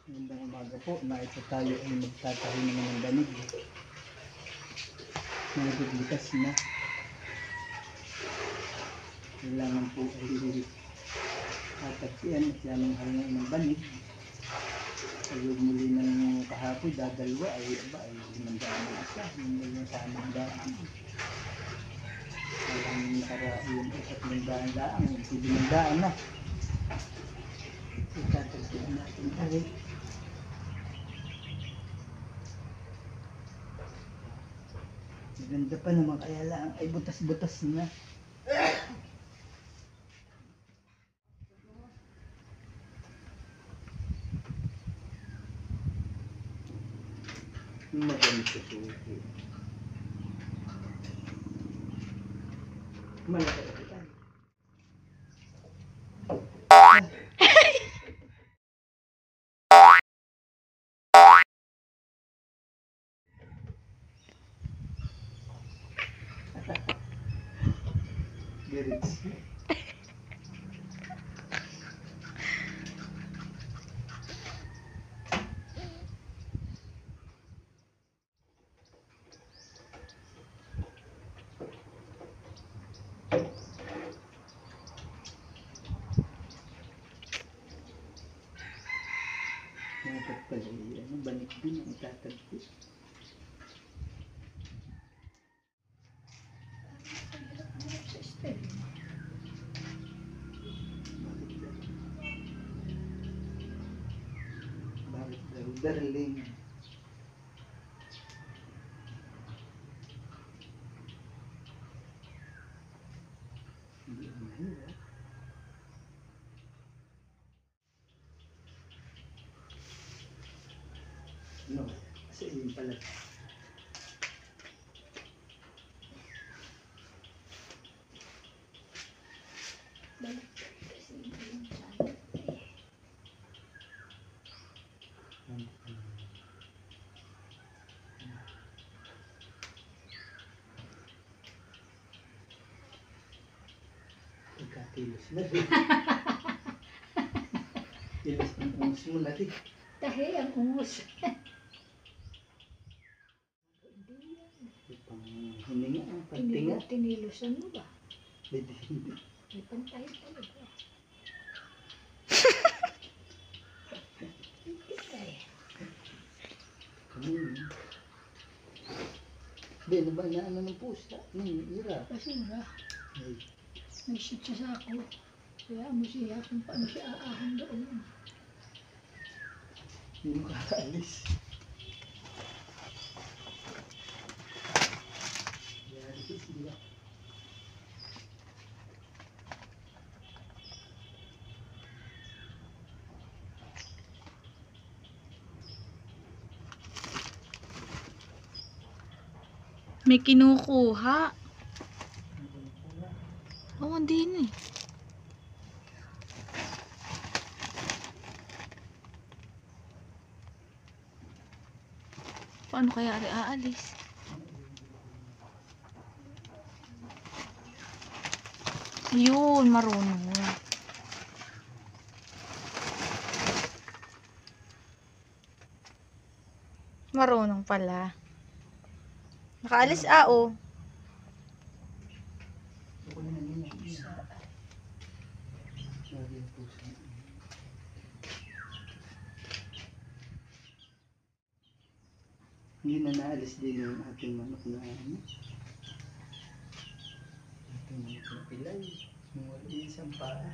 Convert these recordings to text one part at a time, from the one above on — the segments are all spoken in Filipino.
Magandang umaga po. Ito tayo ay magtatahi naman ng banig. Naguglitas na. Kailangan po ay tatagsian at yan ang halong ng banig. Ayun muli ng kahapon, dadalwa ay limandaan na isa. Hindi yung sa limandaan. Ang para yung isa't limandaan laang, limandaan na. Itatagsian natin tayo. Ganda pa naman kaya lang ay butas-butas na. Maganda ito. Malaki ito tayo. Dirits. Dapat pala banig din ang itatagpi. Bakit daw? Darling. Hindi ang mahirap. No, kasi yun pala. Pagkatilos na rin. Tilos ang ungus mo na rin. Tahi ang ungus. Hininga ang pagtinga. Tinilusan mo ba? Hindi. May pantay talaga. Hindi, ba na ano ng pusa? Ira. Basura. May shoot siya sa ako. Kaya mo siya kung paano siya aahon doon. Hindi mo kakaalis. Yari ko sila. May kinukuha. Oo, hindi na eh. Paano kaya aalis? Yun, marunong. Marunong pala. Nakaalis oh. Hindi na naalis din yung ating manok na ano. Ating manok na pilay. Wala isang paa.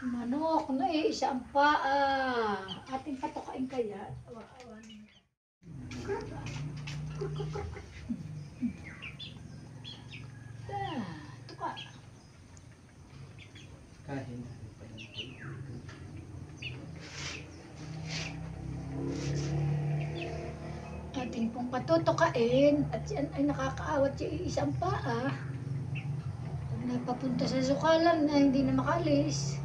Manok na isa ang paa. Ating patukain kaya. Awa-awa niya. Tuka. Kahin na. Ating pong patutukain at yan ay nakakaawat yung isang paa. Pag napapunta sa sukalan na hindi na makalis.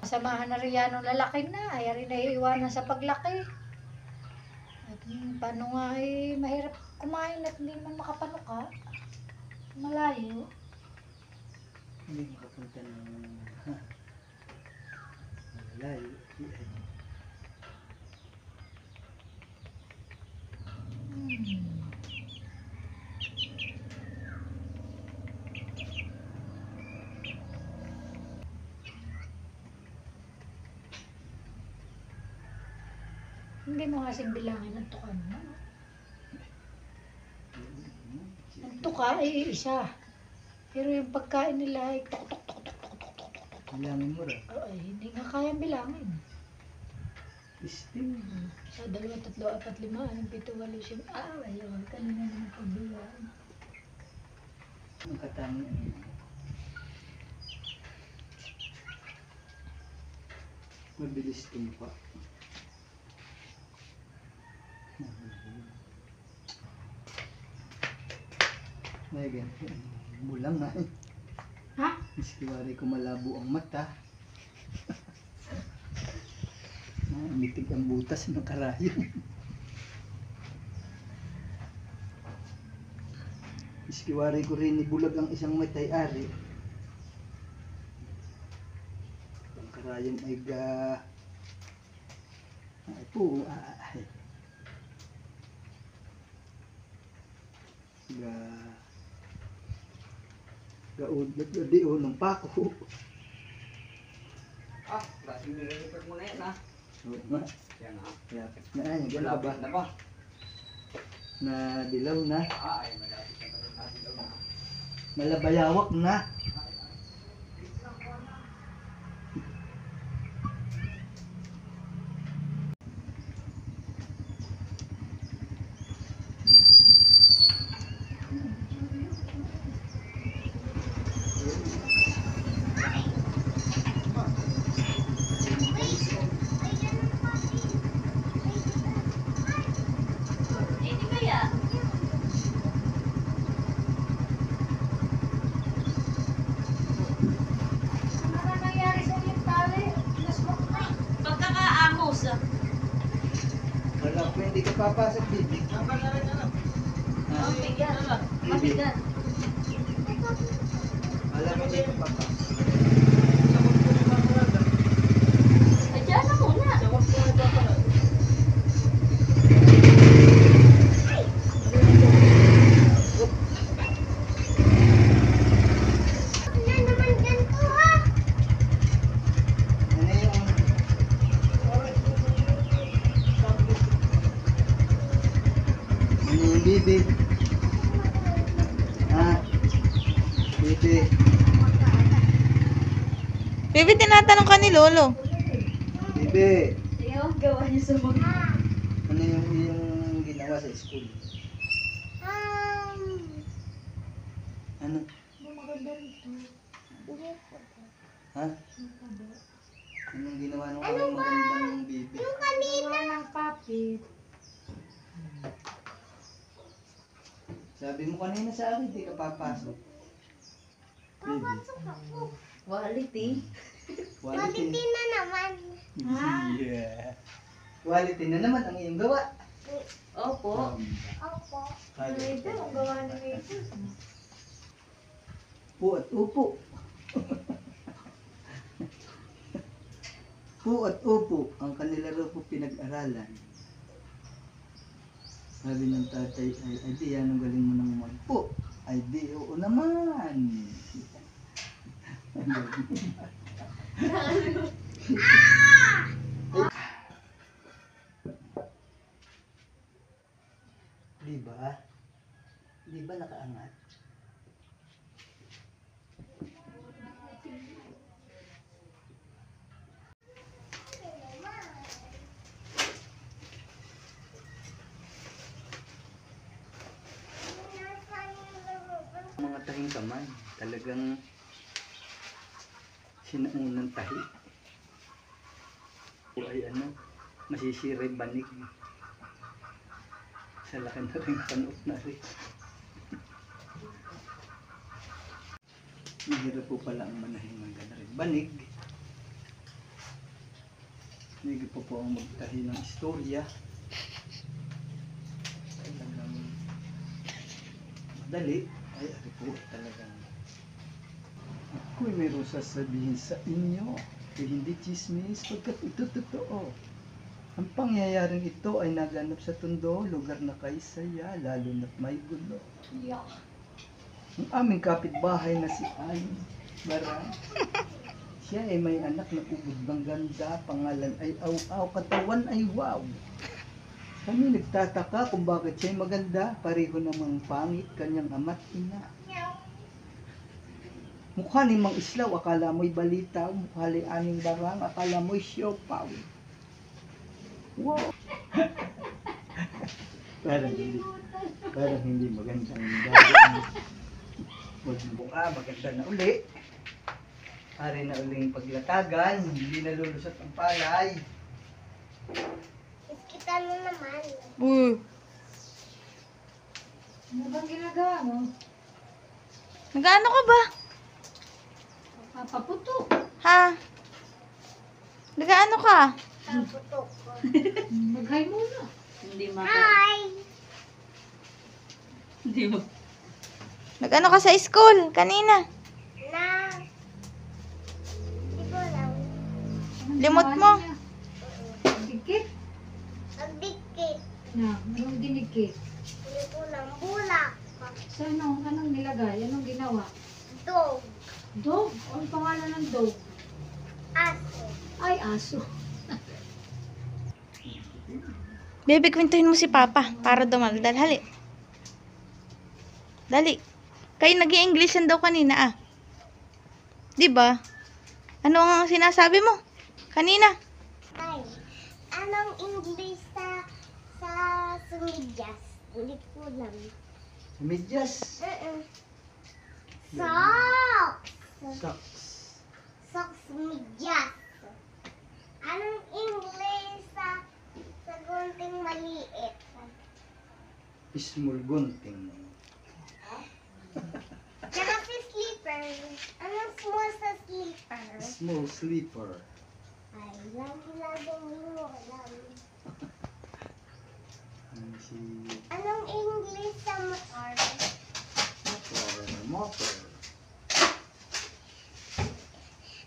Samahan na rin yan ng lalaki na. Ay rin na iiwanan sa paglaki. At paano nga ay mahirap kumain at hindi man makapanuka. Malayo. Hindi makapunta ng malayo. Hindi mo kasing bilangin ang tuka mo. Ang tuka ay isa. Pero yung pagkain nila ay tok tok tok tok tok tok tok tok. Bilangin mo rin. Ay, hindi nga kayang bilangin. Isting. Sa 2, 3, 4, 5, 6, 7, 8, 9, 10. Ayaw. Kanina naman pagbilang. Ang katangian. Mabilis tumpa. May ganyan. Bulang nga eh. Ha? Miskiwari ko malabo ang mata. Mitig ang butas ng karayom. Miskiwari ko rin ibulag ang isang matay-ari. Ang karayom ay ay po, ay. Gaudlat na di ng pako. Ah, klaseng nililipat mo na yan ah. Oo nga. Yan ah. Malapit na ay, ganun ka ba? Malapit na ba? Na dilaw na. Ah, ay malapit na pala natin daw na. Malabayawak na. Ano nangyari sa iyong tali? Nasmok na. Pagkakaamos. Wala ko hindi ka papasok bibig. Mabigat. Mabigat. Alam mo hindi ka papasok. Diyan na muna. Ano yung... Ano yung bibig? Ha? Bibig. Baby, tinatanong ka ni Lolo. Bibig. Ayaw, gawa niya sa mga... Ano yung ginawa sa school? Ano? Maganda rito. Ha? Anong ginawa nung aming magandang bibig? Gawa ng papit. Sabi mo kanina sa akin, hindi ka papasok. Baby. Quality. Quality na naman. Yeah. Quality na naman ang iyong gawa. Opo. Opo. Ito, ang gawa ng ito. Po at upo. Po at upo ang kanila raw po pinag-aralan. Sabi ng tatay ay di yan ang galing mo nang magpo. Ay di, oo naman. Di ba? Di ba nakaangat? Mga tahing kamay, talagang sinaunang tahi. O ay ano, masisira yung banig. Sa laki na rin panot na rin. Mahirap po pala ang manahing mangga na rin. Banig. Hindi po po ang magtahi ng istorya. Talagang dali. Ay, ano po talagang. Ako'y mayroon sasabihin sa inyo. Hindi chismis, pagkat ito totoo. Ang pangyayaring ito ay naganap sa Tondo, lugar na kaysaya, lalo na't may gulo. Yeah. Ang aming kapitbahay na si Ay Barang, siya ay may anak na ubod ng ganda, pangalan ay Aw-Aw, katawan ay wow. Kami nagtataka kung bakit siya ay maganda, pareho namang pangit kanyang ama't ina. Mukha ni Mang Islaw, akala mo'y balitaw, mukha ni Aning Barang, akala mo'y siopaw. Wow! parang hindi magandang gagawin. Magbuka, maganda na uli. Ari na uling paglatagan, hindi nalulusot ang palay. Kita mo naman. Ano bang ginagawa mo? Nag-ano ka ba? Papaputok. Ha? Nag-ano ka? Paputok ko. Mag-hi muna. Hindi Hi! Hindi mo. Nag-ano ka sa school kanina? Na. Di ko lang. Anong Limot ginawa mo. niya? Dikit? Nagdikit. Na, anong dinikit? Di ko lang. Bulak. Sa anong nilagay? Anong ginawa? Dog. Dog? Anong pangalan ng dog? Aso. Ay, aso. Bebe, kwentuhin mo si Papa para dumaldal. Hali. Dali. Kayo nag-i-Englishan daw kanina ah. Di ba? Ano ang sinasabi mo? Kanina. Ay. Anong English sa sumidyas? Hindi ko lang. Medyas. Socks. Socks. Socks medyas. Anong English sa gunting maliit? Small gunting. Tsaka si slipper. Anong small sa slipper? Small sleeper. Ay, lagi-lagi mo alam. Si Anong English sa motor? motor.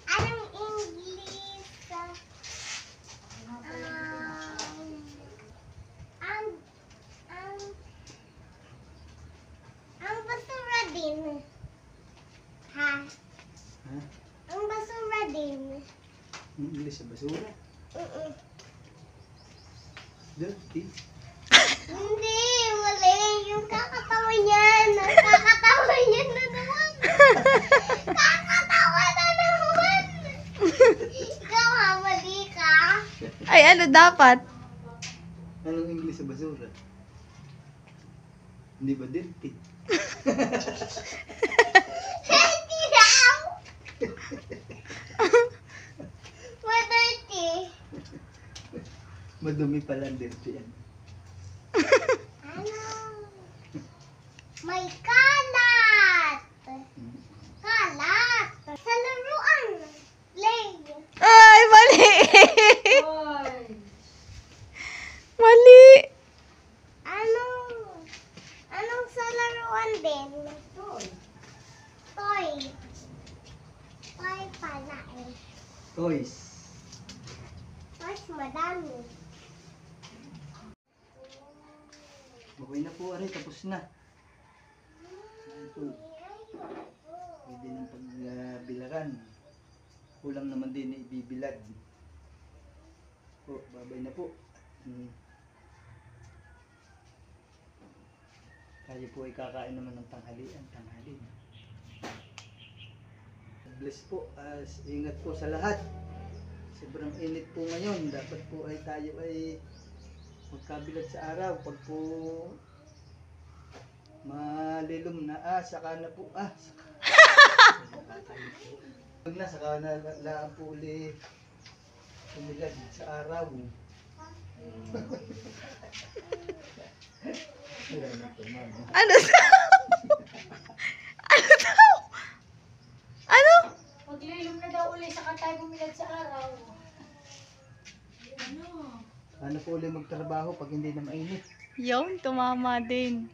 Anong English sa... ang basura din. Ha? Ha? Ang basura din. Ang English sa basura. Dirty. Hindi, wala. Yung kakatawa niyan. Kakatawa niyan na naman. Kakatawa na naman. Ikaw ha, mali ka. Ay, ano dapat? Anong English sa basura? Hindi ba dirty? Dirty daw. Dirty. Madumi pala ang dirty yan. Ano? May kalat. Kalat. Sa laruan. Play. Ay, mali! Hoy! Mali! Anong sa laruan din? Hoy! Toy. Toy pala eh. Toys. Toys madami. Okay na po, aray. Tapos na. Ayan po. Pwede ng pagbilaran. Kulang naman din na ibibilad. Po, babay na po. Tayo po ay kakain naman ng tanghalian. Tanghali. Bless po. Ingat po sa lahat. Sobrang init po ngayon. Dapat po ay tayo ay magkabilad sa araw. Pag po malilom na saka na po saka. Pag na saka na laan po uli kumilad sa araw. Ano daw? Ano daw? Ano? Paglilom na daw uli sa tayo bumilad sa araw. Ano? Ano po uli magtrabaho pag hindi na mainit? Yun, tumama din.